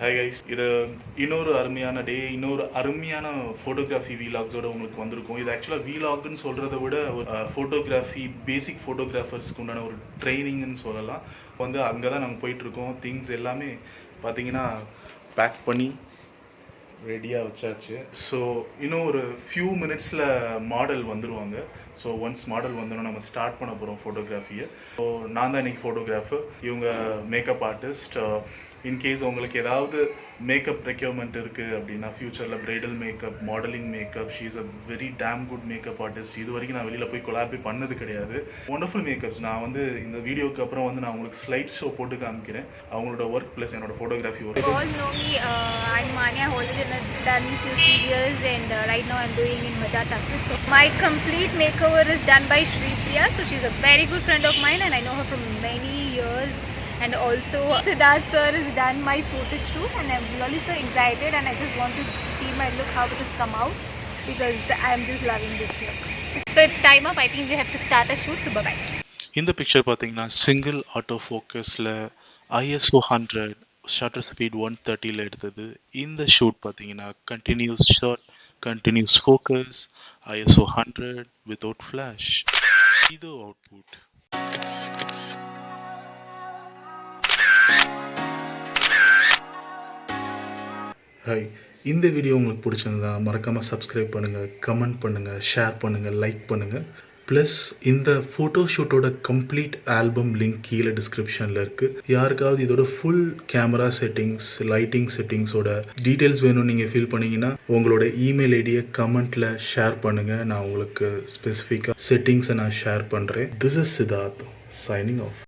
Hi guys, இது இன்னொரு அருமையான டே, இன்னொரு அருமையான ஃபோட்டோகிராஃபி வீலாக்ஸோட உங்களுக்கு வந்திருக்கும். இது ஆக்சுவலாக வீலாக்னு சொல்கிறத விட ஒரு ஃபோட்டோகிராஃபி பேசிக் ஃபோட்டோகிராஃபர்ஸ்க்கு உண்டான ஒரு ட்ரைனிங்னு சொல்லலாம். வந்து அங்கே தான் நாங்கள் போயிட்டுருக்கோம். திங்ஸ் எல்லாமே பார்த்தீங்கன்னா பேக் பண்ணி ரெடியாக வச்சாச்சு. ஸோ இன்னும் ஒரு ஃபியூ மினிட்ஸில் மாடல் வந்துடுவாங்க. ஸோ ஒன்ஸ் மாடல் வந்தோன்னா நம்ம ஸ்டார்ட் பண்ண போகிறோம் ஃபோட்டோகிராஃபியை. ஸோ நான் தான் இன்றைக்கி ஃபோட்டோகிராஃபர், இவங்க மேக்கப் ஆர்டிஸ்ட். இன்கேஸ் உங்களுக்கு ஏதாவது மேக்கப் ரெக்யர்மெண்ட் இருக்குது அப்படின்னா ஃப்யூச்சரில் bridal makeup, modelling makeup, she is a very damn good makeup artist. இது வரைக்கும் நான் வெளியில் போய் கொலாபி பண்ணது கிடையாது. Wonderful makeups. நான் வந்து இந்த வீடியோக்கு அப்புறம் வந்து நான் உங்களுக்கு ஸ்லைட் ஷோ போட்டு காமிக்கிறேன் அவங்களோட ஒர்க் ப்ளஸ் என்னோட photography work. All know me, I'm Manya. I've already done few serials and right now I'm doing in Majata. So my complete makeover is done by Shri Priya. So she's a very good friend of mine and I know her from many years. And also Siddharth sir has done my photo shoot and I'm really so excited and I just want to see my look, how it has come out, because I'm just loving this look. So it's time up. I think we have to start a shoot. So bye bye. இந்த picture பார்த்தீங்கன்னா single auto ஃபோக்கஸில் ISO 100 shutter speed 130ல் எடுத்தது. இந்த shoot பார்த்தீங்கன்னா continuous shot, continuous focus, ISO 100 without flash. இது output. Hi, இந்த video உங்களுக்கு பிடிச்சிருந்தா மறக்காமல் சப்ஸ்கிரைப் பண்ணுங்கள், கமெண்ட் பண்ணுங்கள், ஷேர் பண்ணுங்கள், லைக் பண்ணுங்கள். ப்ளஸ் இந்த ஃபோட்டோஷூட்டோட கம்ப்ளீட் ஆல்பம் லிங்க் கீழே டிஸ்கிரிப்ஷனில் இருக்குது. யாருக்காவது இதோட ஃபுல் கேமரா செட்டிங்ஸ், லைட்டிங் செட்டிங்ஸோட டீட்டெயில்ஸ் வேணும்னு நீங்கள் ஃபீல் பண்ணிங்கன்னா உங்களோட இமெயில் ஐடியை கமெண்ட்டில் ஷேர் பண்ணுங்கள். நான் உங்களுக்கு ஸ்பெசிஃபிக்காக செட்டிங்ஸை நான் ஷேர் பண்ணுறேன். This is Siddharth signing off.